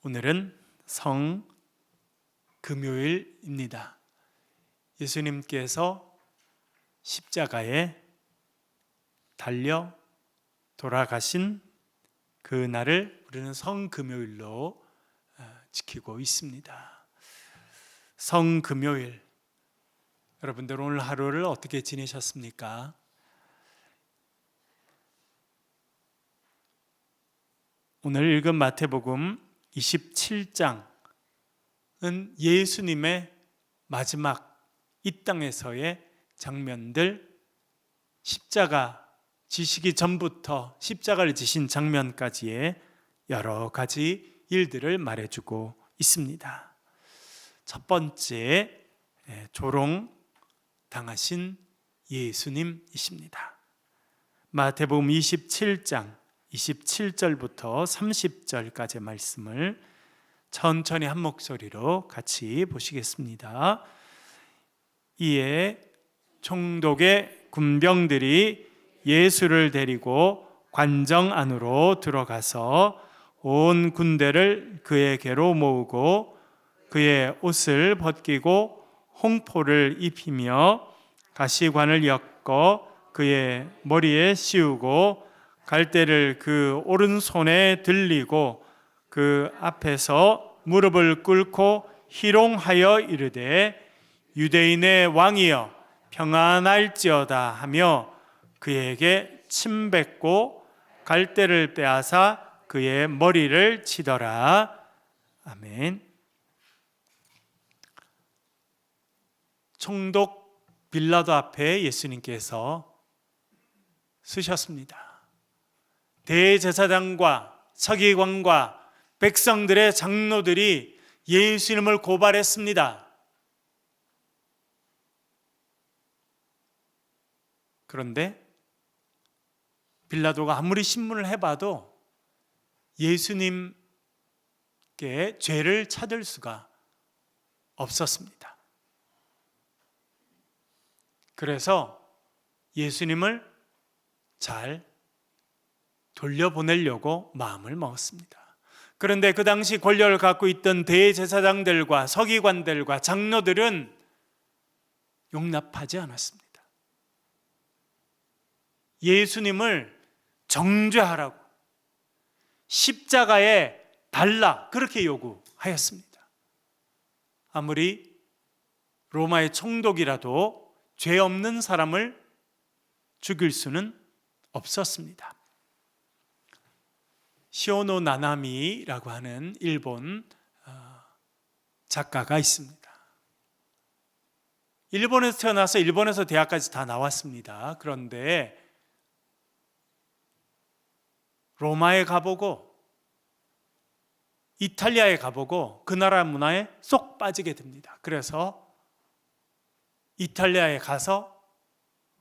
오늘은 성금요일입니다. 예수님께서 십자가에 달려 돌아가신 그 날을 우리는 성금요일로 지키고 있습니다. 성금요일, 여러분들 오늘 하루를 어떻게 지내셨습니까? 오늘 읽은 마태복음 27장은 예수님의 마지막 이 땅에서의 장면들, 십자가 지시기 전부터 십자가를 지신 장면까지의 여러 가지 일들을 말해주고 있습니다. 첫 번째, 조롱 당하신 예수님이십니다. 마태복음 27장 27절부터 30절까지의 말씀을 천천히 한 목소리로 같이 보시겠습니다. 이에 총독의 군병들이 예수를 데리고 관정 안으로 들어가서 온 군대를 그에게로 모으고 그의 옷을 벗기고 홍포를 입히며 가시관을 엮어 그의 머리에 씌우고 갈대를 그 오른손에 들리고 그 앞에서 무릎을 꿇고 희롱하여 이르되 유대인의 왕이여 평안할지어다 하며 그에게 침 뱉고 갈대를 빼앗아 그의 머리를 치더라. 아멘. 총독 빌라도 앞에 예수님께서 서셨습니다. 대제사장과 서기관과 백성들의 장로들이 예수님을 고발했습니다. 그런데 빌라도가 아무리 신문을 해봐도 예수님께 죄를 찾을 수가 없었습니다. 그래서 예수님을 잘 돌려보내려고 마음을 먹었습니다. 그런데 그 당시 권력을 갖고 있던 대제사장들과 서기관들과 장로들은 용납하지 않았습니다. 예수님을 정죄하라고, 십자가에 달라, 그렇게 요구하였습니다. 아무리 로마의 총독이라도 죄 없는 사람을 죽일 수는 없었습니다. 시오노 나나미라고 하는 일본 작가가 있습니다. 일본에서 태어나서 일본에서 대학까지 다 나왔습니다. 그런데 로마에 가보고 이탈리아에 가보고 그 나라 문화에 쏙 빠지게 됩니다. 그래서 이탈리아에 가서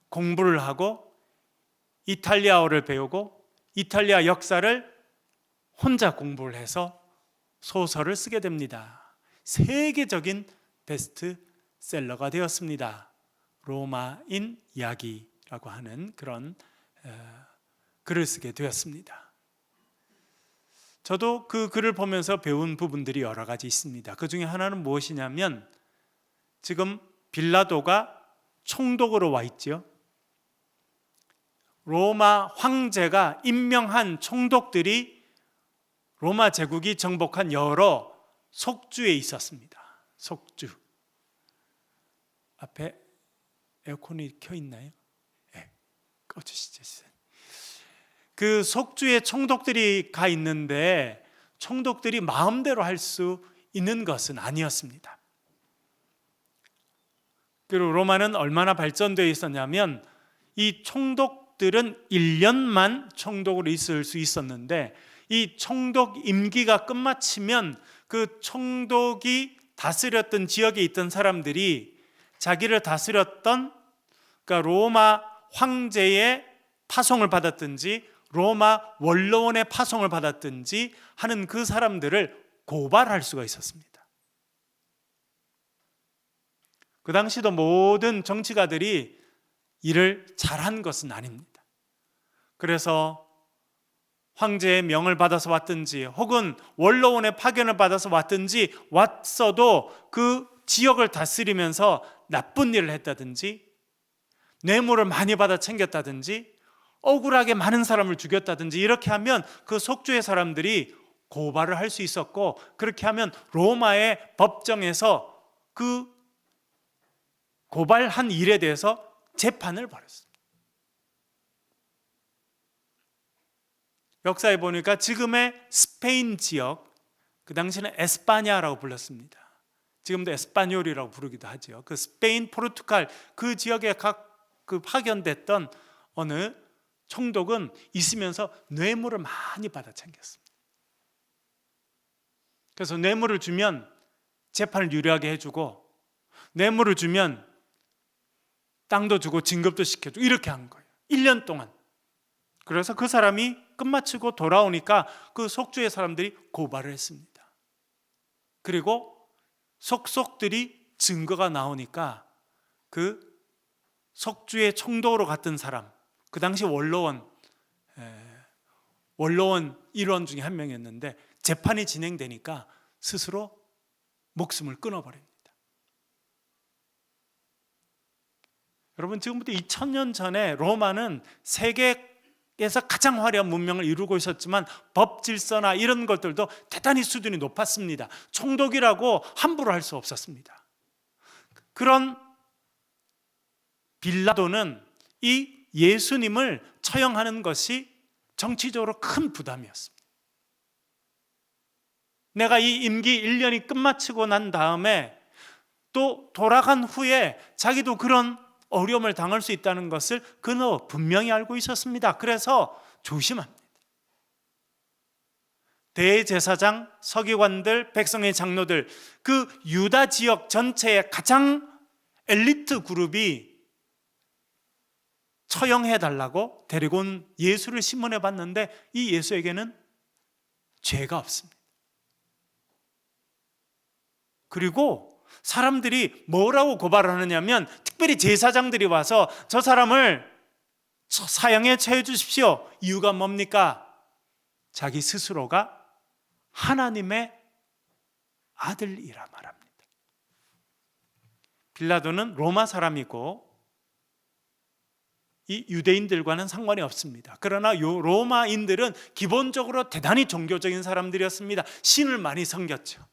공부를 하고 이탈리아어를 배우고 이탈리아 역사를 혼자 공부를 해서 소설을 쓰게 됩니다. 세계적인 베스트셀러가 되었습니다. 로마인 이야기라고 하는 그런 글을 쓰게 되었습니다. 저도 그 글을 보면서 배운 부분들이 여러 가지 있습니다. 그 중에 하나는 무엇이냐면 지금 빌라도가 총독으로 와 있죠. 로마 황제가 임명한 총독들이 로마 제국이 정복한 여러 속주에 있었습니다. 속주. 앞에 에어컨이 켜 있나요? 네, 꺼주시죠. 그 속주에 총독들이 가 있는데 총독들이 마음대로 할 수 있는 것은 아니었습니다. 그리고 로마는 얼마나 발전되어 있었냐면 이 총독들은 1년만 총독으로 있을 수 있었는데 이 총독 임기가 끝마치면 그 총독이 다스렸던 지역에 있던 사람들이 자기를 다스렸던, 그러니까 로마 황제의 파송을 받았든지 로마 원로원의 파송을 받았든지 하는 그 사람들을 고발할 수가 있었습니다. 그 당시도 모든 정치가들이 일을 잘한 것은 아닙니다. 그래서 황제의 명을 받아서 왔든지 혹은 원로원의 파견을 받아서 왔든지 왔어도 그 지역을 다스리면서 나쁜 일을 했다든지 뇌물을 많이 받아 챙겼다든지 억울하게 많은 사람을 죽였다든지 이렇게 하면 그 속주의 사람들이 고발을 할 수 있었고, 그렇게 하면 로마의 법정에서 그 고발한 일에 대해서 재판을 벌였습니다. 역사에 보니까 지금의 스페인 지역, 그 당시는 에스파냐라고 불렀습니다. 지금도 에스파뇰이라고 부르기도 하죠. 그 스페인, 포르투갈 그 지역에 각 그 파견됐던 어느 총독은 있으면서 뇌물을 많이 받아 챙겼습니다. 그래서 뇌물을 주면 재판을 유리하게 해주고, 뇌물을 주면 땅도 주고 진급도 시켜주고 이렇게 한 거예요. 1년 동안. 그래서 그 사람이 끝마치고 돌아오니까 그 속주의 사람들이 고발을 했습니다. 그리고 속속들이 증거가 나오니까 그 속주의 총독으로 갔던 사람, 그 당시 원로원 일원 중에 한 명이었는데 재판이 진행되니까 스스로 목숨을 끊어버립니다. 여러분, 지금부터 2000년 전에 로마는 세계에서 가장 화려한 문명을 이루고 있었지만 법 질서나 이런 것들도 대단히 수준이 높았습니다. 총독이라고 함부로 할 수 없었습니다. 그런 빌라도는 이 예수님을 처형하는 것이 정치적으로 큰 부담이었습니다. 내가 이 임기 1년이 끝마치고 난 다음에 또 돌아간 후에 자기도 그런 어려움을 당할 수 있다는 것을 그는 분명히 알고 있었습니다. 그래서 조심합니다. 대제사장, 서기관들, 백성의 장로들, 그 유다 지역 전체의 가장 엘리트 그룹이 처형해달라고 데리고 온 예수를 심문해 봤는데 이 예수에게는 죄가 없습니다. 그리고 사람들이 뭐라고 고발을 하느냐면, 특별히 제사장들이 와서 저 사람을 사형에 처해 주십시오. 이유가 뭡니까? 자기 스스로가 하나님의 아들이라 말합니다. 빌라도는 로마 사람이고 이 유대인들과는 상관이 없습니다. 그러나 로마인들은 기본적으로 대단히 종교적인 사람들이었습니다. 신을 많이 섬겼죠.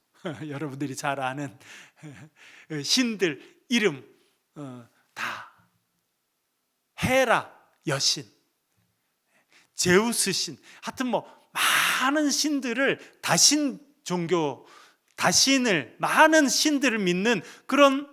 여러분들이 잘 아는 신들 이름 다 헤라 여신, 제우스 신, 하여튼 뭐 많은 신들을 많은 신들을 믿는 그런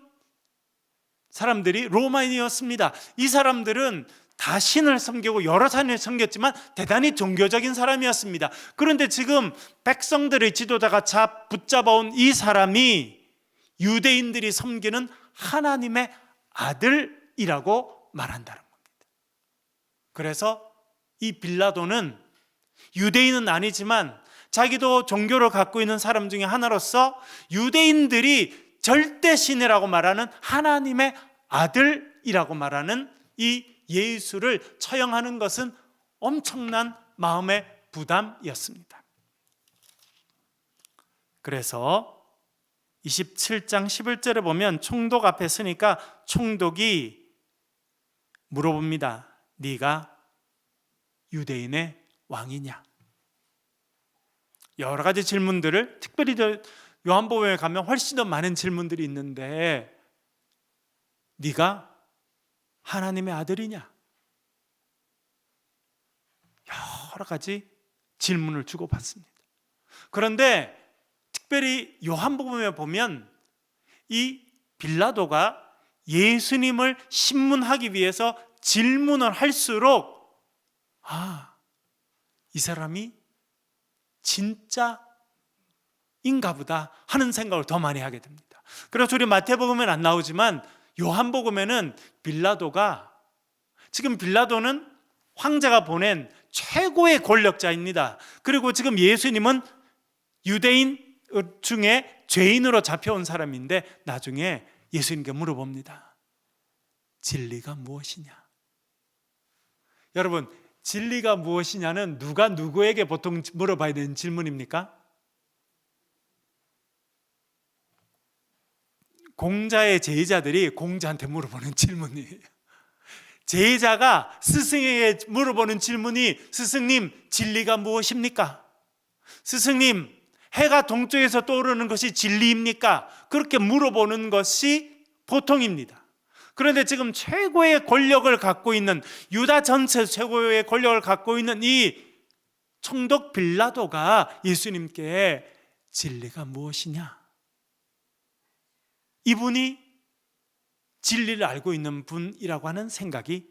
사람들이 로마인이었습니다. 이 사람들은 다 신을 섬기고 여러 신을 섬겼지만 대단히 종교적인 사람이었습니다. 그런데 지금 백성들의 지도자가 붙잡아온 이 사람이 유대인들이 섬기는 하나님의 아들이라고 말한다는 겁니다. 그래서 이 빌라도는 유대인은 아니지만 자기도 종교를 갖고 있는 사람 중에 하나로서 유대인들이 절대 신이라고 말하는 하나님의 아들이라고 말하는 이 예수를 처형하는 것은 엄청난 마음의 부담이었습니다. 그래서 27장 11절에 보면 총독 앞에 서니까 총독이 물어봅니다. 네가 유대인의 왕이냐? 여러 가지 질문들을, 특별히 요한복음에 가면 훨씬 더 많은 질문들이 있는데, 네가 하나님의 아들이냐? 여러 가지 질문을 주고받습니다. 그런데 특별히 요한복음에 보면 이 빌라도가 예수님을 신문하기 위해서 질문을 할수록 이 사람이 진짜 인가 보다 하는 생각을 더 많이 하게 됩니다. 그래서 우리 마태복음에는 안 나오지만 요한복음에는 지금 빌라도는 황제가 보낸 최고의 권력자입니다. 그리고 지금 예수님은 유대인 중에 죄인으로 잡혀온 사람인데 나중에 예수님께 물어봅니다. 진리가 무엇이냐? 여러분, 진리가 무엇이냐는 누가 누구에게 보통 물어봐야 되는 질문입니까? 공자의 제자들이 공자한테 물어보는 질문이에요. 제자가 스승에게 물어보는 질문이 스승님, 진리가 무엇입니까? 스승님, 해가 동쪽에서 떠오르는 것이 진리입니까? 그렇게 물어보는 것이 보통입니다. 그런데 지금 최고의 권력을 갖고 있는, 유다 전체 최고의 권력을 갖고 있는 이 총독 빌라도가 예수님께 진리가 무엇이냐? 이분이 진리를 알고 있는 분이라고 하는 생각이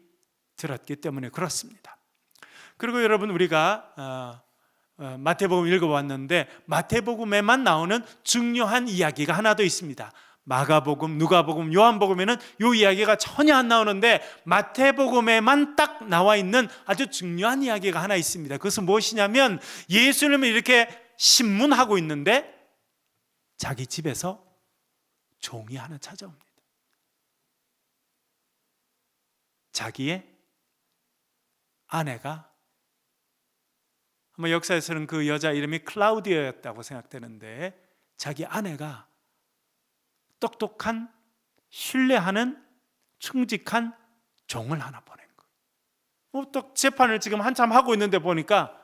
들었기 때문에 그렇습니다. 그리고 여러분, 우리가 마태복음 읽어봤는데 마태복음에만 나오는 중요한 이야기가 하나 더 있습니다. 마가복음, 누가복음, 요한복음에는 이 이야기가 전혀 안 나오는데 마태복음에만 딱 나와 있는 아주 중요한 이야기가 하나 있습니다. 그것은 무엇이냐면 예수님을 이렇게 신문하고 있는데 자기 집에서 종이 하나 찾아옵니다. 자기의 아내가, 아마 역사에서는 그 여자 이름이 클라우디아였다고 생각되는데 자기 아내가 똑똑한, 신뢰하는, 충직한 종을 하나 보낸 거예요. 또 재판을 지금 한참 하고 있는데 보니까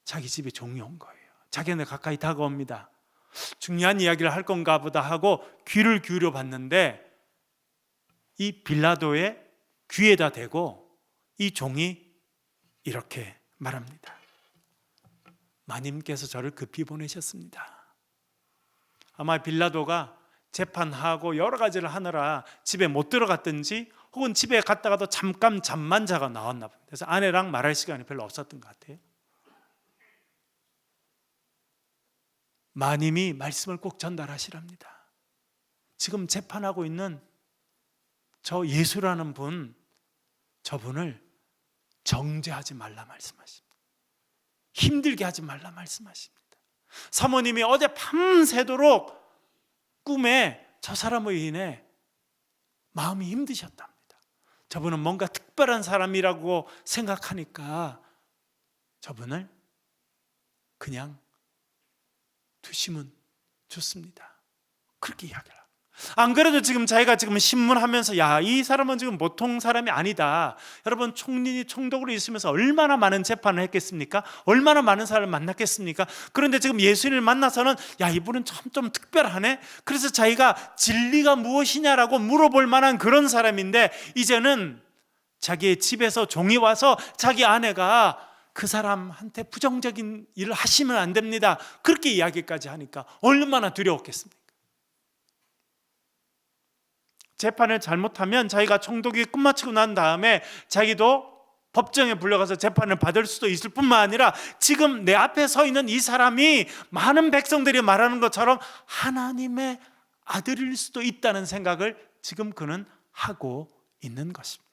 자기 집에 종이 온 거예요. 자기네 가까이 다가옵니다. 중요한 이야기를 할 건가 보다 하고 귀를 기울여 봤는데 이 빌라도의 귀에다 대고 이 종이 이렇게 말합니다. 마님께서 저를 급히 보내셨습니다. 아마 빌라도가 재판하고 여러 가지를 하느라 집에 못 들어갔든지 혹은 집에 갔다가도 잠깐 잠만 자고 나왔나 봐요. 그래서 아내랑 말할 시간이 별로 없었던 것 같아요. 마님이 말씀을 꼭 전달하시랍니다. 지금 재판하고 있는 저 예수라는 분, 저분을 정죄하지 말라 말씀하십니다. 힘들게 하지 말라 말씀하십니다. 사모님이 어제 밤새도록 꿈에 저 사람으로 인해 마음이 힘드셨답니다. 저분은 뭔가 특별한 사람이라고 생각하니까 저분을 그냥 두시면 좋습니다. 그렇게 이야기를 합니다. 안 그래도 지금 자기가 지금 신문하면서 야, 이 사람은 지금 보통 사람이 아니다. 여러분, 총리니 총독으로 있으면서 얼마나 많은 재판을 했겠습니까? 얼마나 많은 사람을 만났겠습니까? 그런데 지금 예수님을 만나서는 야, 이분은 좀 특별하네. 그래서 자기가 진리가 무엇이냐라고 물어볼 만한 그런 사람인데 이제는 자기의 집에서 종이 와서 자기 아내가 그 사람한테 부정적인 일을 하시면 안 됩니다. 그렇게 이야기까지 하니까 얼마나 두려웠겠습니까? 재판을 잘못하면 자기가 총독이 끝마치고 난 다음에 자기도 법정에 불려가서 재판을 받을 수도 있을 뿐만 아니라 지금 내 앞에 서 있는 이 사람이 많은 백성들이 말하는 것처럼 하나님의 아들일 수도 있다는 생각을 지금 그는 하고 있는 것입니다.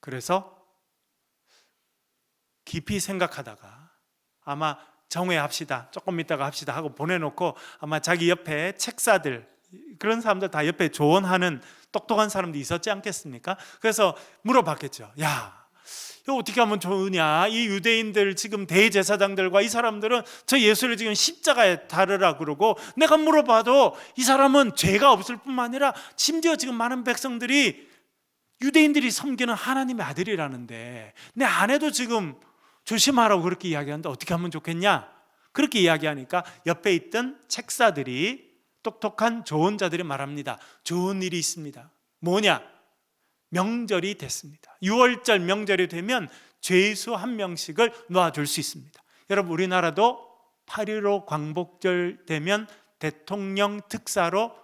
그래서 깊이 생각하다가 아마 정회합시다, 조금 있다가 합시다 하고 보내놓고 아마 자기 옆에 책사들, 그런 사람들 다 옆에 조언하는 똑똑한 사람도 있었지 않겠습니까? 그래서 물어봤겠죠. 야, 이거 어떻게 하면 좋으냐? 이 유대인들 지금 대제사장들과 이 사람들은 저 예수를 지금 십자가에 달으라 그러고 내가 물어봐도 이 사람은 죄가 없을 뿐만 아니라 심지어 지금 많은 백성들이 유대인들이 섬기는 하나님의 아들이라는데 내 아내도 지금 조심하라고 그렇게 이야기하는데 어떻게 하면 좋겠냐? 그렇게 이야기하니까 옆에 있던 책사들이, 똑똑한 좋은 자들이 말합니다. 좋은 일이 있습니다. 뭐냐? 명절이 됐습니다. 6월절 명절이 되면 죄수 한 명씩을 놓아줄 수 있습니다. 여러분, 우리나라도 8.15 광복절 되면 대통령 특사로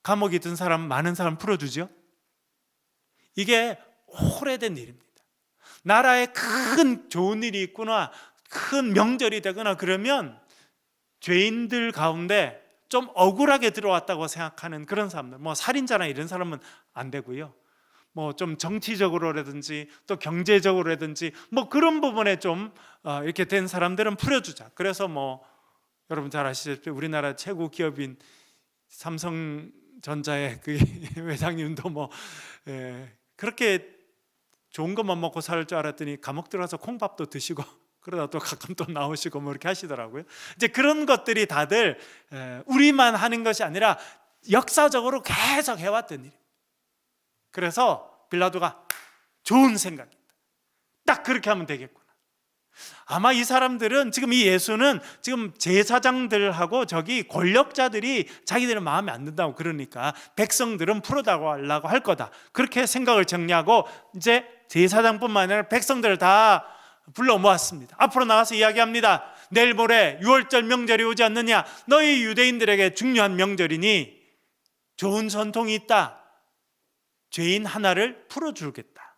감옥에 든 사람, 많은 사람 풀어주죠. 이게 오래된 일입니다. 나라에 큰 좋은 일이 있거나 큰 명절이 되거나 그러면 죄인들 가운데 좀 억울하게 들어왔다고 생각하는 그런 사람들, 뭐 살인자나 이런 사람은 안 되고요, 뭐 좀 정치적으로라든지 또 경제적으로라든지 뭐 그런 부분에 좀 이렇게 된 사람들은 풀어주자. 그래서 뭐 여러분 잘 아시다시피 우리나라 최고 기업인 삼성전자의 그 회장님도 뭐 그렇게 좋은 것만 먹고 살 줄 알았더니 감옥 들어가서 콩밥도 드시고 그러다 또 가끔 또 나오시고 뭐 이렇게 하시더라고요. 이제 그런 것들이 다들 우리만 하는 것이 아니라 역사적으로 계속 해왔던 일이에요. 그래서 빌라도가 좋은 생각이다. 딱 그렇게 하면 되겠구나. 아마 이 사람들은 지금 이 예수는 지금 제사장들하고 저기 권력자들이 자기들은 마음에 안 든다고 그러니까 백성들은 풀어달라고 할 거다. 그렇게 생각을 정리하고 이제 제사장뿐만 아니라 백성들을 다 불러 모았습니다. 앞으로 나가서 이야기합니다. 내일 모레 6월절 명절이 오지 않느냐? 너희 유대인들에게 중요한 명절이니 좋은 전통이 있다. 죄인 하나를 풀어주겠다.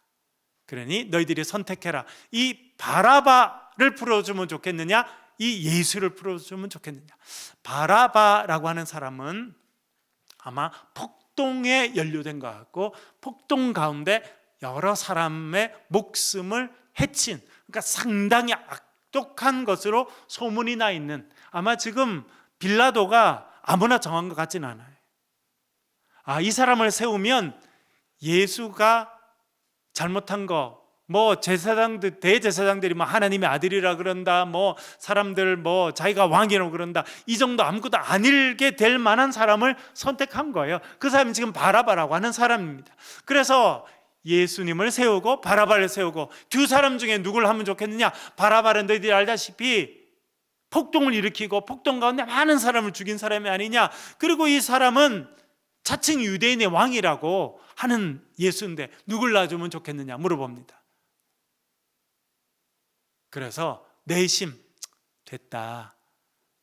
그러니 너희들이 선택해라. 이 바라바를 풀어주면 좋겠느냐? 이 예수를 풀어주면 좋겠느냐? 바라바라고 하는 사람은 아마 폭동에 연루된 것 같고 폭동 가운데 여러 사람의 목숨을 해친, 그러니까 상당히 악독한 것으로 소문이 나 있는, 아마 지금 빌라도가 아무나 정한 것 같지는 않아요. 이 사람을 세우면 예수가 잘못한 거, 뭐 제사장들, 대제사장들이 뭐 하나님의 아들이라 그런다, 뭐 사람들 뭐 자기가 왕이라고 그런다, 이 정도 아무것도 아니게 될 만한 사람을 선택한 거예요. 그 사람이 지금 바라바라고 하는 사람입니다. 그래서 예수님을 세우고 바라바를 세우고 두 사람 중에 누굴 하면 좋겠느냐? 바라바는 너희들이 알다시피 폭동을 일으키고 폭동 가운데 많은 사람을 죽인 사람이 아니냐? 그리고 이 사람은 자칭 유대인의 왕이라고 하는 예수인데 누굴 놔주면 좋겠느냐 물어봅니다. 그래서 내심 됐다,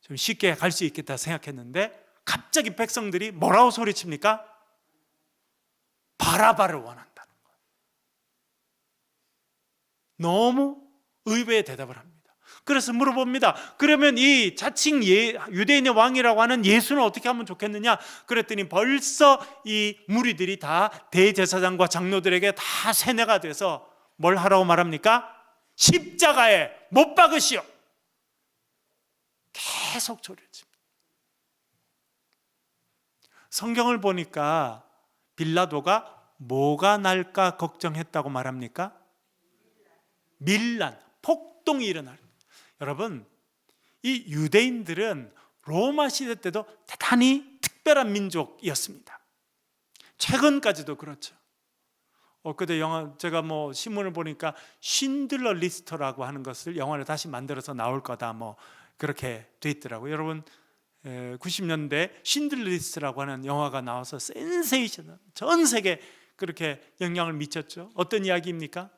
좀 쉽게 갈 수 있겠다 생각했는데 갑자기 백성들이 뭐라고 소리칩니까? 바라바를 원한다는 거예요. 너무 의외의 대답을 합니다. 그래서 물어봅니다. 그러면 이 자칭 유대인의 왕이라고 하는 예수는 어떻게 하면 좋겠느냐? 그랬더니 벌써 이 무리들이 다 대제사장과 장로들에게 다 세뇌가 돼서 뭘 하라고 말합니까? 십자가에 못 박으시오. 계속 소리를 칩니다. 성경을 보니까 빌라도가 뭐가 날까 걱정했다고 말합니까? 밀란, 폭동이 일어날. 여러분, 이 유대인들은 로마 시대 때도 대단히 특별한 민족이었습니다. 최근까지도 그렇죠. 그때 제가 뭐 신문을 보니까 쉰들러 리스트라고 하는 것을 영화를 다시 만들어서 나올 거다, 뭐 그렇게 돼 있더라고요. 여러분, 90년대 쉰들러 리스트라고 하는 영화가 나와서 센세이셔널, 전 세계 그렇게 영향을 미쳤죠. 어떤 이야기입니까?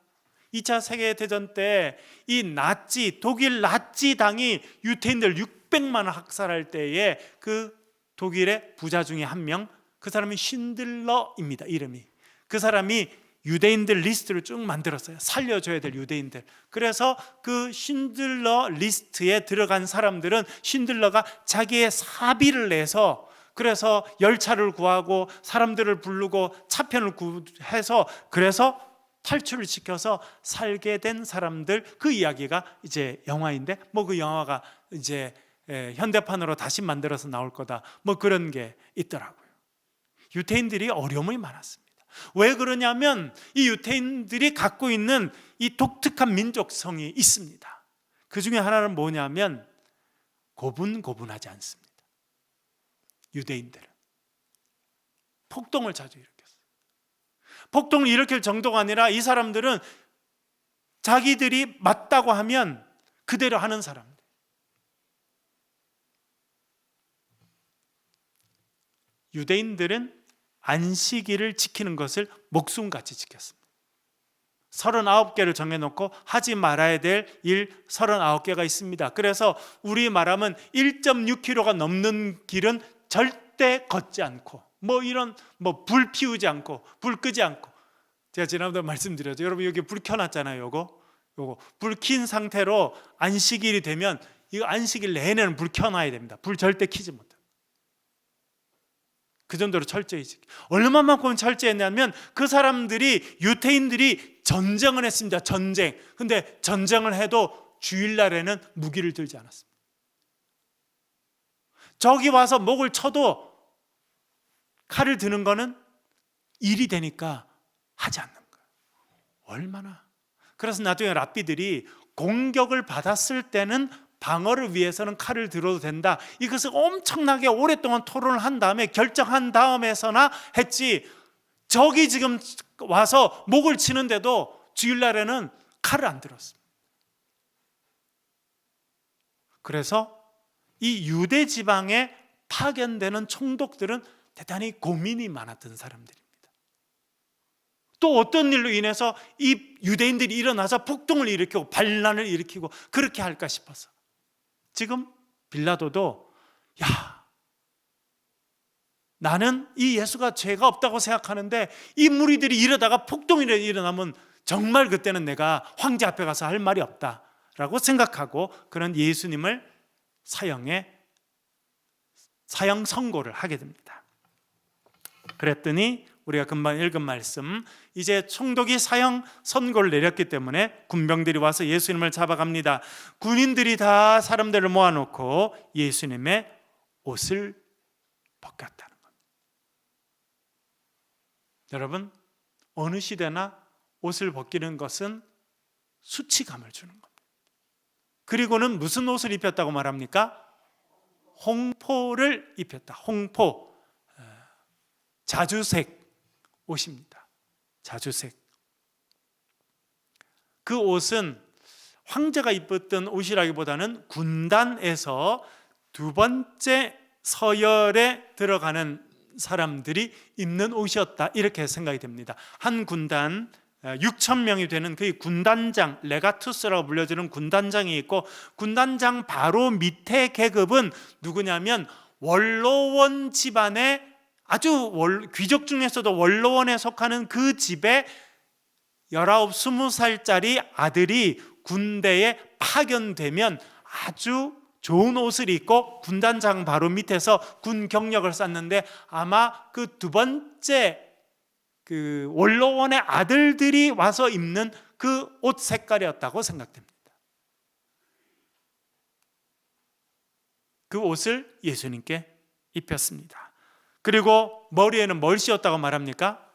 2차 세계대전 때 이 독일 나치 당이 유태인들 600만을 학살할 때에 그 독일의 부자 중에 한 명, 그 사람이 쉰들러입니다. 이름이. 그 사람이 유대인들 리스트를 쭉 만들었어요. 살려줘야 될 유대인들. 그래서 그 쉰들러 리스트에 들어간 사람들은 쉰들러가 자기의 사비를 내서, 그래서 열차를 구하고 사람들을 부르고 차편을 구해서 그래서 탈출을 시켜서 살게 된 사람들, 그 이야기가 이제 영화인데 뭐 그 영화가 이제 현대판으로 다시 만들어서 나올 거다, 뭐 그런 게 있더라고요. 유태인들이 어려움이 많았습니다. 왜 그러냐면 이 유태인들이 갖고 있는 이 독특한 민족성이 있습니다. 그 중에 하나는 뭐냐면 고분고분하지 않습니다. 유대인들은 폭동을 자주 일으켰어요. 폭동을 일으킬 정도가 아니라 이 사람들은 자기들이 맞다고 하면 그대로 하는 사람들. 유대인들은 안식일을 지키는 것을 목숨같이 지켰습니다. 39개를 정해놓고 하지 말아야 될 일 39개가 있습니다. 그래서 우리 말하면 1.6km가 넘는 길은 절대 걷지 않고, 불 피우지 않고, 불 끄지 않고. 제가 지난번에 말씀드렸죠. 여러분, 여기 불 켜놨잖아요. 요거 불 킨 상태로 안식일이 되면 이거 안식일 내내는 불 켜놔야 됩니다. 불 절대 켜지 못해요. 그 정도로 철저히 지켜. 얼마만큼 철저했냐면 그 사람들이, 유태인들이 전쟁을 했습니다. 전쟁. 근데 전쟁을 해도 주일날에는 무기를 들지 않았습니다. 저기 와서 목을 쳐도 칼을 드는 거는 일이 되니까 하지 않는 거예요. 얼마나. 그래서 나중에 랍비들이 공격을 받았을 때는 방어를 위해서는 칼을 들어도 된다, 이것을 엄청나게 오랫동안 토론을 한 다음에 결정한 다음에서나 했지, 적이 지금 와서 목을 치는데도 주일날에는 칼을 안 들었습니다. 그래서 이 유대 지방에 파견되는 총독들은 대단히 고민이 많았던 사람들입니다. 또 어떤 일로 인해서 이 유대인들이 일어나서 폭동을 일으키고 반란을 일으키고 그렇게 할까 싶어서, 지금 빌라도도 나는 이 예수가 죄가 없다고 생각하는데 이 무리들이 이러다가 폭동이 일어나면 정말 그때는 내가 황제 앞에 가서 할 말이 없다라고 생각하고 그런 예수님을 사형 선고를 하게 됩니다. 그랬더니 우리가 금방 읽은 말씀, 이제 총독이 사형 선고를 내렸기 때문에 군병들이 와서 예수님을 잡아갑니다. 군인들이 다 사람들을 모아놓고 예수님의 옷을 벗겼다는 겁니다. 여러분, 어느 시대나 옷을 벗기는 것은 수치감을 주는 겁니다. 그리고는 무슨 옷을 입혔다고 말합니까? 홍포를 입혔다. 홍포, 자주색 옷입니다. 자주색. 그 옷은 황제가 입었던 옷이라기보다는 군단에서 두 번째 서열에 들어가는 사람들이 입는 옷이었다, 이렇게 생각이 됩니다. 한 군단 6,000명이 되는 그 군단장, 레가투스라고 불려지는 군단장이 있고, 군단장 바로 밑에 계급은 누구냐면 원로원 집안의 아주 귀족 중에서도 원로원에 속하는 그 집에 19, 20살짜리 아들이 군대에 파견되면 아주 좋은 옷을 입고 군단장 바로 밑에서 군 경력을 쌓는데, 아마 그 두 번째 그 원로원의 아들들이 와서 입는 그 옷 색깔이었다고 생각됩니다. 그 옷을 예수님께 입혔습니다. 그리고 머리에는 뭘 씌웠다고 말합니까?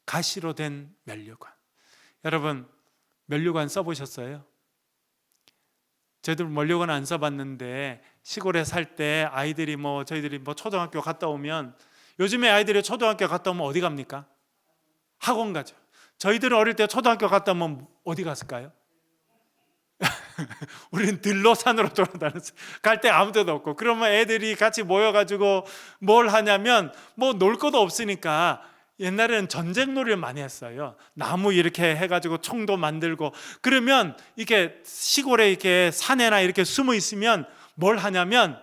가시로 된 면류관. 여러분, 면류관 써보셨어요? 저희들 면류관 안 써봤는데 시골에 살 때 아이들이 저희들이 초등학교 갔다 오면, 요즘에 아이들이 초등학교 갔다 오면 어디 갑니까? 학원 가죠. 저희들은 어릴 때 초등학교 갔다 오면 어디 갔을까요? 우리는 들로 산으로 돌아다녔어요. 갈 때 아무 데도 없고, 그러면 애들이 같이 모여가지고 뭘 하냐면 놀 것도 없으니까 옛날에는 전쟁놀이를 많이 했어요. 나무 이렇게 해가지고 총도 만들고, 그러면 이렇게 시골에 이렇게 산에나 이렇게 숨어 있으면 뭘 하냐면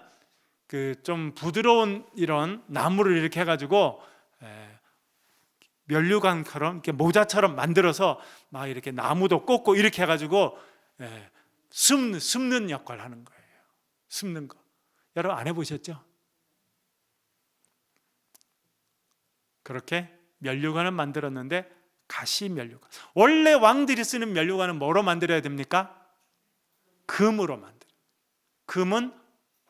그 좀 부드러운 이런 나무를 이렇게 해가지고 면류관처럼 이렇게 모자처럼 만들어서 막 이렇게 나무도 꽂고 이렇게 해가지고 숨는 역할을 하는 거예요. 숨는 거. 여러분 안 해보셨죠? 그렇게 면류관을 만들었는데, 가시 면류관. 원래 왕들이 쓰는 면류관은 뭐로 만들어야 됩니까? 금으로 만들어요. 금은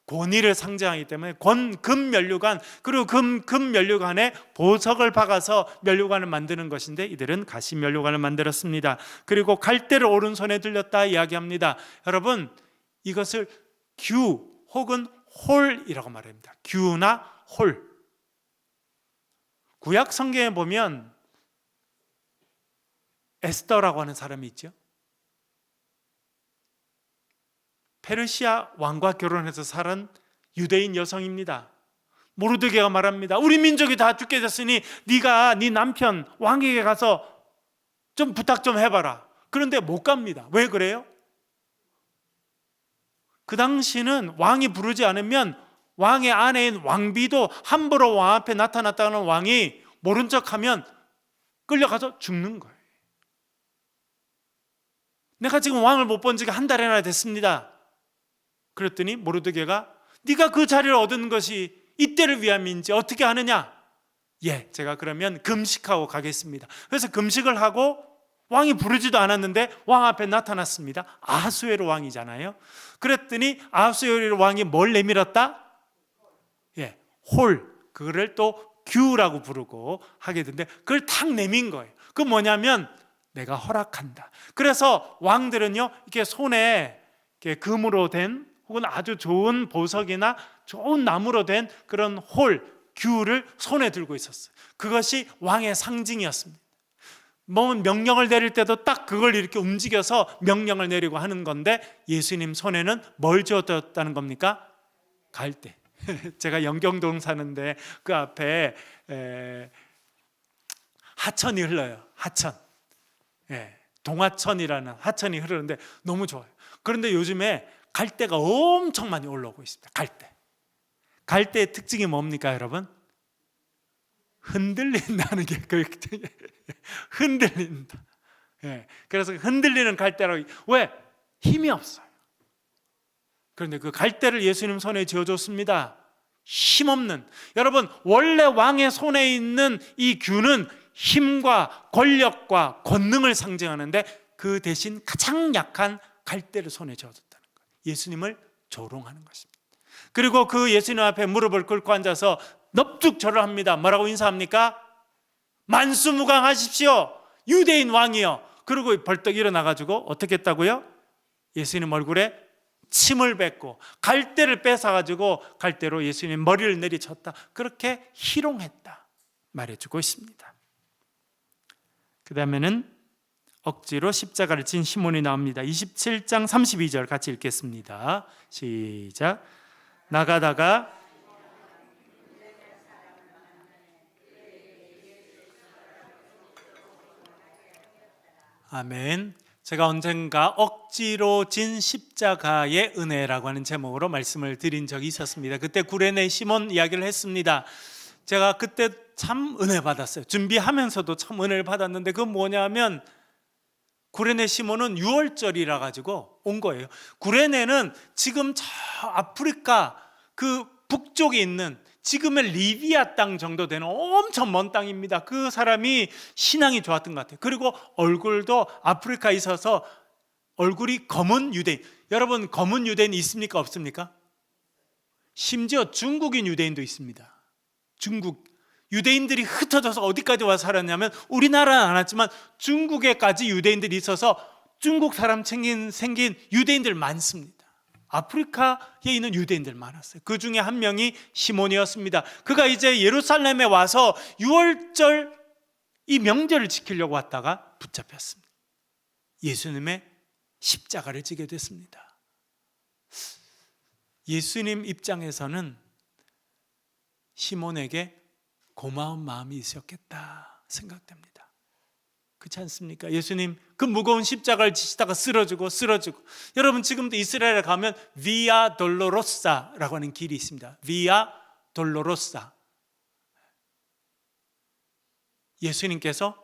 권위를 상징하기 때문에 금 면류관, 그리고 금 면류관에 보석을 박아서 면류관을 만드는 것인데, 이들은 가시 면류관을 만들었습니다. 그리고 갈대를 오른손에 들렸다 이야기합니다. 여러분, 이것을 규 혹은 홀이라고 말합니다. 규나 홀. 구약 성경에 보면 에스더라고 하는 사람이 있죠. 페르시아 왕과 결혼해서 살은 유대인 여성입니다. 모르드게가 말합니다. 우리 민족이 다 죽게 됐으니 네가 네 남편 왕에게 가서 좀 부탁 좀 해봐라. 그런데 못 갑니다. 왜 그래요? 그 당시는 왕이 부르지 않으면 왕의 아내인 왕비도 함부로 왕 앞에 나타났다는 왕이 모른 척하면 끌려가서 죽는 거예요. 내가 지금 왕을 못 본 지가 한 달이나 됐습니다. 그랬더니 모르드게가 네가 그 자리를 얻은 것이 이때를 위함인지 어떻게 아느냐? 예, 제가 그러면 금식하고 가겠습니다. 그래서 금식을 하고 왕이 부르지도 않았는데 왕 앞에 나타났습니다. 아하수에로 왕이잖아요. 그랬더니 아하수에로 왕이 뭘 내밀었다? 예, 홀, 그거를 또 규라고 부르고 하게 되는데, 그걸 탁 내민 거예요. 그 뭐냐면 내가 허락한다. 그래서 왕들은요, 이렇게 손에 이렇게 금으로 된 혹은 아주 좋은 보석이나 좋은 나무로 된 그런 귤을 손에 들고 있었어요. 그것이 왕의 상징이었습니다. 뭐 명령을 내릴 때도 딱 그걸 이렇게 움직여서 명령을 내리고 하는 건데, 예수님 손에는 뭘 쥐어뒀다는 겁니까? 갈대. 제가 영경동 사는데 그 앞에 하천이 흘러요. 하천. 동하천이라는 하천이 흐르는데 너무 좋아요. 그런데 요즘에 갈대가 엄청 많이 올라오고 있습니다. 갈대의 특징이 뭡니까, 여러분? 흔들린다는 게 흔들린다. 그래서 흔들리는 갈대라고. 왜? 힘이 없어요. 그런데 그 갈대를 예수님 손에 쥐어줬습니다. 힘없는. 여러분, 원래 왕의 손에 있는 이 균은 힘과 권력과 권능을 상징하는데, 그 대신 가장 약한 갈대를 손에 쥐어줬다는 거예요. 예수님을 조롱하는 것입니다. 그리고 그 예수님 앞에 무릎을 꿇고 앉아서 넙죽 절을 합니다. 뭐라고 인사합니까? 만수무강하십시오, 유대인 왕이요. 그리고 벌떡 일어나가지고 어떻게 했다고요? 예수님 얼굴에 침을 뱉고 갈대를 뺏어가지고 갈대로 예수님 머리를 내리쳤다. 그렇게 희롱했다 말해주고 있습니다. 그 다음에는 억지로 십자가를 진 시몬이 나옵니다. 27장 32절 같이 읽겠습니다. 시작. 나가다가 아멘. 제가 언젠가 억지로 진 십자가의 은혜라고 하는 제목으로 말씀을 드린 적이 있었습니다. 그때 구레네 시몬 이야기를 했습니다. 제가 그때 참 은혜 받았어요. 준비하면서도 참 은혜를 받았는데, 그건 뭐냐면 구레네 시몬은 6월절이라 가지고 온 거예요. 구레네는 지금 저 아프리카 그 북쪽에 있는 지금의 리비아 땅 정도 되는 엄청 먼 땅입니다. 그 사람이 신앙이 좋았던 것 같아요. 그리고 얼굴도 아프리카에 있어서 얼굴이 검은 유대인. 여러분, 검은 유대인 있습니까, 없습니까? 심지어 중국인 유대인도 있습니다. 중국 유대인들이 흩어져서 어디까지 와서 살았냐면, 우리나라는 안 왔지만 중국에까지 유대인들이 있어서 중국 사람 생긴 유대인들 많습니다. 아프리카에 있는 유대인들 많았어요. 그 중에 한 명이 시몬이었습니다. 그가 이제 예루살렘에 와서 6월절 이 명절을 지키려고 왔다가 붙잡혔습니다. 예수님의 십자가를 지게 됐습니다. 예수님 입장에서는 시몬에게 고마운 마음이 있었겠다 생각됩니다. 그렇지 않습니까? 예수님 그 무거운 십자가를 지시다가 쓰러지고. 여러분, 지금도 이스라엘에 가면 비아 돌로로사라고 하는 길이 있습니다. 비아 돌로로사. 예수님께서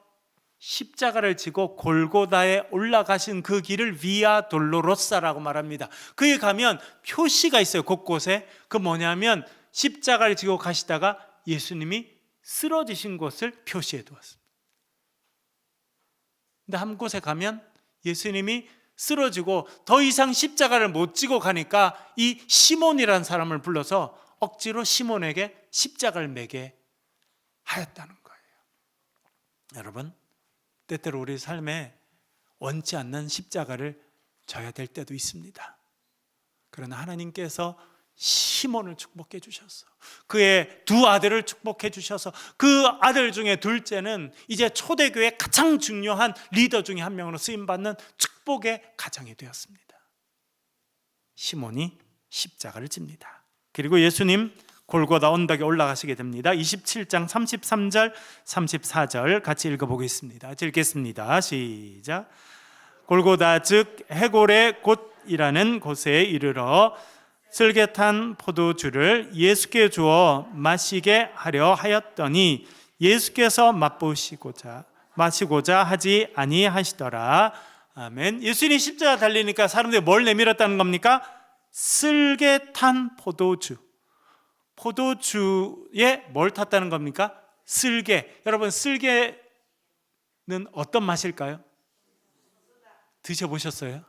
십자가를 지고 골고다에 올라가신 그 길을 비아 돌로로사라고 말합니다. 그에 가면 표시가 있어요. 곳곳에. 그 뭐냐면 십자가를 지고 가시다가 예수님이 쓰러지신 곳을 표시해 두었습니다. 근데 한 곳에 가면 예수님이 쓰러지고 더 이상 십자가를 못 지고 가니까 이 시몬이라는 사람을 불러서 억지로 시몬에게 십자가를 매게 하였다는 거예요. 여러분, 때때로 우리 삶에 원치 않는 십자가를 져야 될 때도 있습니다. 그러나 하나님께서 시몬을 축복해 주셔서 그의 두 아들을 축복해 주셔서 그 아들 중에 둘째는 이제 초대교회 가장 중요한 리더 중에 한 명으로 쓰임받는 축복의 가정이 되었습니다. 시몬이 십자가를 집니다. 그리고 예수님 골고다 언덕에 올라가시게 됩니다. 27장 33절 34절 같이 읽어보겠습니다. 읽겠습니다. 시작. 골고다 즉 해골의 곳이라는 곳에 이르러 쓸개탄 포도주를 예수께 주어 마시게 하려 하였더니 예수께서 마시고자 하지 아니하시더라. 아멘. 예수님이 십자가 달리니까 사람들이 뭘 내밀었다는 겁니까? 쓸개탄 포도주에 뭘 탔다는 겁니까? 쓸개. 여러분, 쓸개는 어떤 맛일까요? 드셔보셨어요?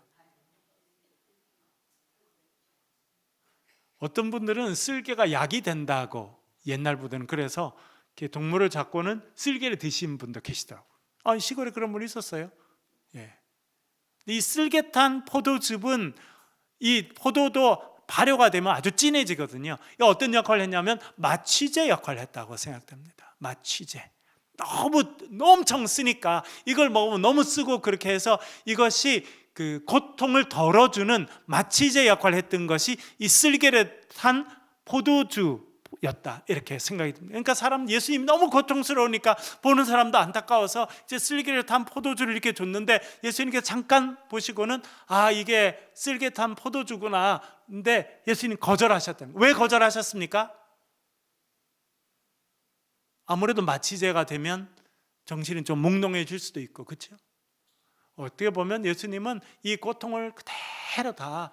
어떤 분들은 쓸개가 약이 된다고 옛날부터는 그래서 동물을 잡고는 쓸개를 드신 분도 계시더라고요. 시골에 그런 분이 있었어요. 이 쓸개탄 포도즙은 이 포도도 발효가 되면 아주 진해지거든요. 어떤 역할을 했냐면 마취제 역할을 했다고 생각됩니다. 마취제. 너무 엄청 쓰니까 이걸 먹으면 너무 쓰고 그렇게 해서 이것이 그 고통을 덜어주는 마취제 역할을 했던 것이 이 쓸개탄 포도주였다, 이렇게 생각이 듭니다. 그러니까 예수님이 너무 고통스러우니까 보는 사람도 안타까워서 이제 쓸개탄 포도주를 이렇게 줬는데 예수님께서 잠깐 보시고는 이게 쓸개탄 포도주구나. 근데 예수님 거절하셨다는 거예요. 왜 거절하셨습니까? 아무래도 마취제가 되면 정신이 좀 몽롱해질 수도 있고, 그렇죠? 어떻게 보면 예수님은 이 고통을 그대로 다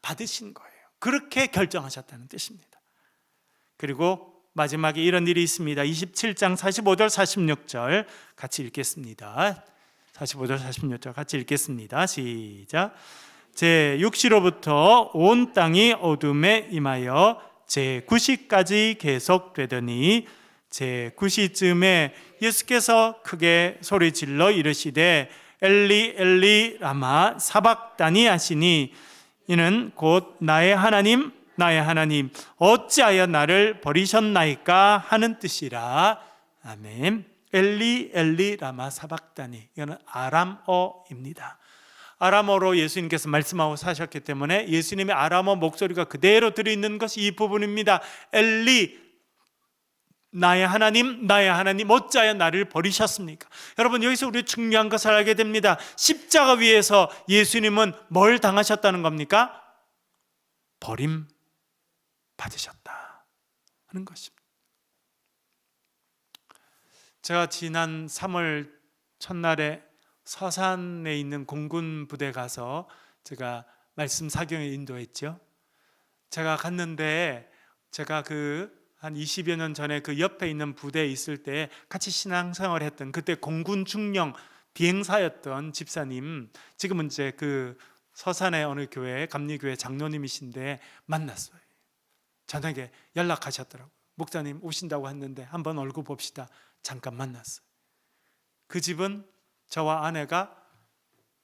받으신 거예요. 그렇게 결정하셨다는 뜻입니다. 그리고 마지막에 이런 일이 있습니다. 27장 45절 46절 같이 읽겠습니다. 45절 46절 같이 읽겠습니다. 시작. 제 6시로부터 온 땅이 어둠에 임하여 제 9시까지 계속되더니 제 9시쯤에 예수께서 크게 소리질러 이르시되 엘리 엘리 라마 사박다니 하시니 이는 곧 나의 하나님 나의 하나님 어찌하여 나를 버리셨나이까 하는 뜻이라. 아멘. 엘리 엘리 라마 사박다니, 이거는 아람어입니다. 아람어로 예수님께서 말씀하고 사셨기 때문에 예수님의 아람어 목소리가 그대로 들어있는 것이 이 부분입니다. 엘리 나의 하나님 어찌하여 나를 버리셨습니까? 여러분, 여기서 우리 중요한 것을 알게 됩니다. 십자가 위에서 예수님은 뭘 당하셨다는 겁니까? 버림 받으셨다 하는 것입니다. 제가 지난 3월 첫날에 서산에 있는 공군 부대 가서 제가 말씀 사경에 인도했죠. 제가 갔는데 제가 한 20여 년 전에 그 옆에 있는 부대에 있을 때 같이 신앙생활을 했던, 그때 공군 중령 비행사였던 집사님, 지금은 이제 그 서산의 어느 교회 감리교회 장로님이신데 만났어요. 저녁에 연락하셨더라고요. 목사님 오신다고 했는데 한번 얼굴 봅시다. 잠깐 만났어요. 그 집은 저와 아내가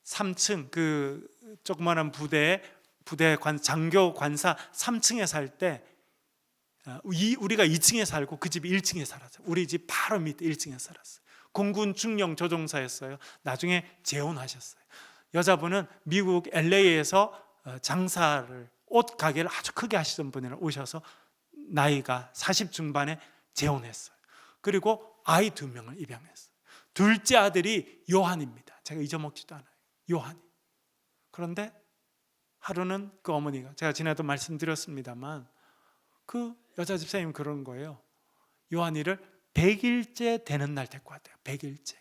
3층 그 조그마한 장교 관사 3층에 살 때 우리가 2층에 살고 그 집이 1층에 살았어요. 우리 집 바로 밑에 1층에 살았어요. 공군 중령 조종사였어요. 나중에 재혼하셨어요. 여자분은 미국 LA에서 장사를, 옷 가게를 아주 크게 하시던 분이 오셔서 나이가 40 중반에 재혼했어요. 그리고 아이 2명을 입양했어요. 둘째 아들이 요한입니다. 제가 잊어먹지도 않아요. 요한이. 그런데 하루는 그 어머니가, 제가 지난해도 말씀드렸습니다만 그 여자 집사님이 그런 거예요. 요한이를 100일째 되는 날 데리고 왔대요. 100일째.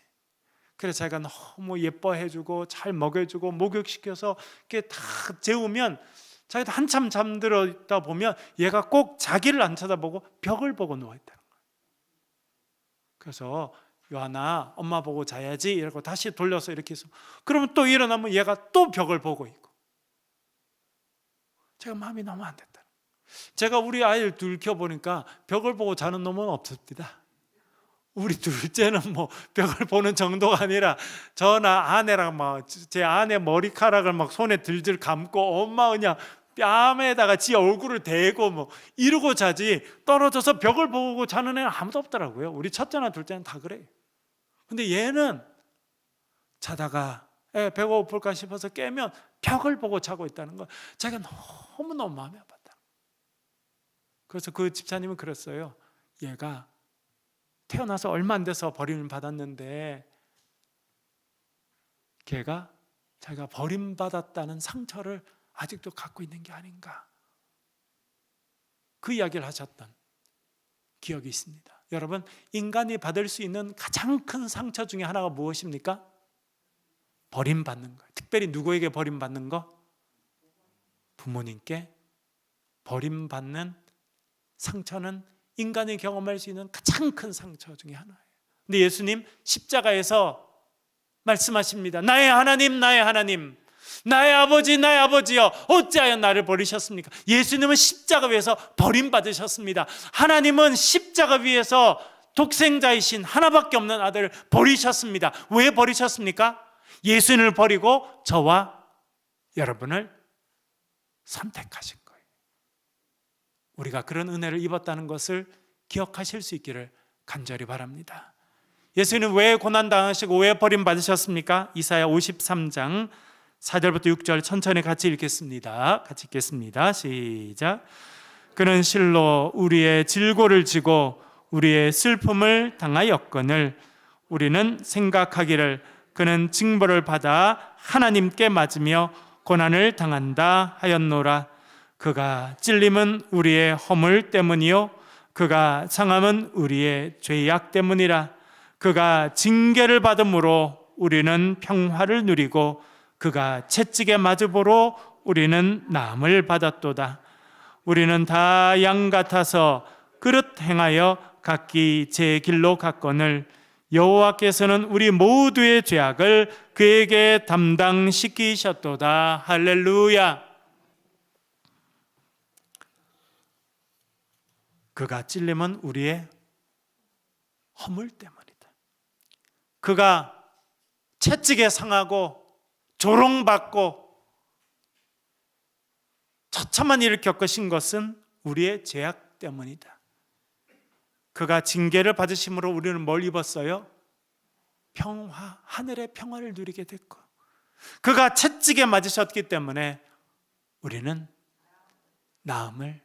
그래서 자기가 너무 예뻐해주고 잘 먹여주고 목욕시켜서 이렇게 다 재우면 자기도 한참 잠들어 있다 보면 얘가 꼭 자기를 안 쳐다보고 벽을 보고 누워있다는 거예요. 그래서 요한아 엄마 보고 자야지 이러고 다시 돌려서 이렇게 해서, 그러면 또 일어나면 얘가 또 벽을 보고 있고. 제가 마음이 너무 안 됐다. 제가 우리 아이를 둘 키워보니까 벽을 보고 자는 놈은 없습니다. 우리 둘째는 뭐 벽을 보는 정도가 아니라 저나 아내랑 막 제 아내 머리카락을 막 손에 들들 감고 엄마 그냥 뺨에다가 지 얼굴을 대고 뭐 이러고 자지, 떨어져서 벽을 보고 자는 애는 아무도 없더라고요. 우리 첫째나 둘째는 다 그래요. 근데 얘는 자다가 배가 고플까 싶어서 깨면 벽을 보고 자고 있다는 거, 자기가 너무너무 마음이 아팠다. 그래서 그 집사님은 그랬어요. 얘가 태어나서 얼마 안 돼서 버림을 받았는데 걔가 자기가 버림받았다는 상처를 아직도 갖고 있는 게 아닌가, 그 이야기를 하셨던 기억이 있습니다. 여러분, 인간이 받을 수 있는 가장 큰 상처 중에 하나가 무엇입니까? 버림받는 거예요. 특별히 누구에게 버림받는 거? 부모님께 버림받는 상처는 인간이 경험할 수 있는 가장 큰 상처 중에 하나예요. 근데 예수님 십자가에서 말씀하십니다. 나의 하나님 나의 하나님, 나의 아버지 나의 아버지여 어찌하여 나를 버리셨습니까? 예수님은 십자가 위에서 버림받으셨습니다. 하나님은 십자가 위에서 독생자이신 하나밖에 없는 아들을 버리셨습니다. 왜 버리셨습니까? 예수님을 버리고 저와 여러분을 선택하신 거예요. 우리가 그런 은혜를 입었다는 것을 기억하실 수 있기를 간절히 바랍니다. 예수님은 왜 고난당하시고 왜 버림받으셨습니까? 이사야 53장 4절부터 6절 천천히 같이 읽겠습니다. 같이 읽겠습니다. 시작. 그는 실로 우리의 질고를 지고 우리의 슬픔을 당하였거늘 우리는 생각하기를 그는 징벌을 받아 하나님께 맞으며 고난을 당한다 하였노라. 그가 찔림은 우리의 허물 때문이요 그가 상함은 우리의 죄악 때문이라. 그가 징계를 받음으로 우리는 평화를 누리고 그가 채찍에 맞음으로 우리는 나음을 받았도다. 우리는 다 양 같아서 그릇 행하여 각기 제 길로 갔거늘 여호와께서는 우리 모두의 죄악을 그에게 담당시키셨도다. 할렐루야. 그가 찔림은 우리의 허물 때문이다. 그가 채찍에 상하고 조롱받고 처참한 일을 겪으신 것은 우리의 죄악 때문이다. 그가 징계를 받으심으로 우리는 뭘 입었어요? 평화, 하늘의 평화를 누리게 됐고, 그가 채찍에 맞으셨기 때문에 우리는 나음을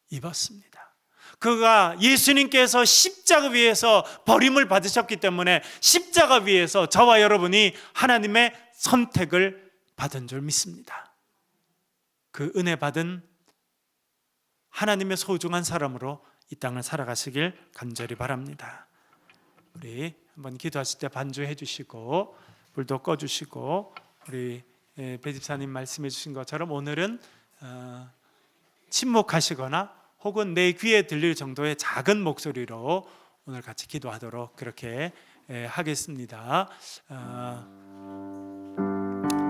입었습니다. 그가 예수님께서 십자가 위에서 버림을 받으셨기 때문에 십자가 위에서 저와 여러분이 하나님의 선택을 받은 줄 믿습니다. 그 은혜 받은 하나님의 소중한 사람으로 이 땅을 살아가시길 간절히 바랍니다. 우리 한번 기도하실 때 반주해 주시고 불도 꺼 주시고, 우리 배집사님 말씀해 주신 것처럼 오늘은 침묵하시거나 혹은 내 귀에 들릴 정도의 작은 목소리로 오늘 같이 기도하도록 그렇게 하겠습니다.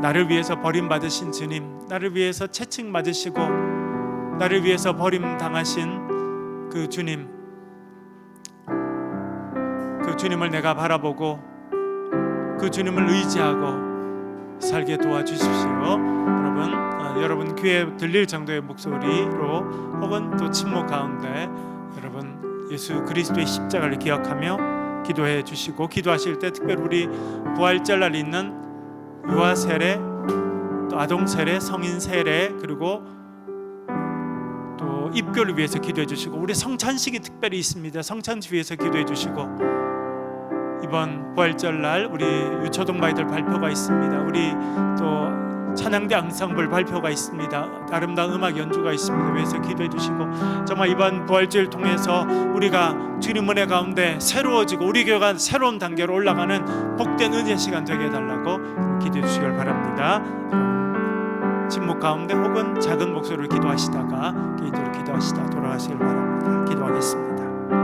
나를 위해서 버림받으신 주님, 나를 위해서 채찍 맞으시고 나를 위해서 버림당하신 그 주님, 그 주님을 내가 바라보고 그 주님을 의지하고 살게 도와주십시오. 여러분 귀에 들릴 정도의 목소리로 혹은 또 침묵 가운데 여러분 예수 그리스도의 십자가를 기억하며 기도해 주시고, 기도하실 때 특별히 우리 부활절날 있는 유아 세례, 또 아동 세례, 성인 세례, 그리고 또 입교를 위해서 기도해 주시고, 우리 성찬식이 특별히 있습니다. 성찬식 위해서 기도해 주시고, 이번 부활절날 우리 유초동 마이들 발표가 있습니다. 우리 또 찬양대 앙상블 발표가 있습니다. 아름다운 음악 연주가 있습니다. 위해서 기도해 주시고, 정말 이번 부활절 통해서 우리가 주님 은혜 가운데 새로워지고 우리 교회가 새로운 단계로 올라가는 복된 은혜 시간 되게 해달라고 기도해 주시길 바랍니다. 침묵 가운데 혹은 작은 목소리로 기도하시다가 개인적으로 기도하시다 돌아가시길 바랍니다. 기도하겠습니다.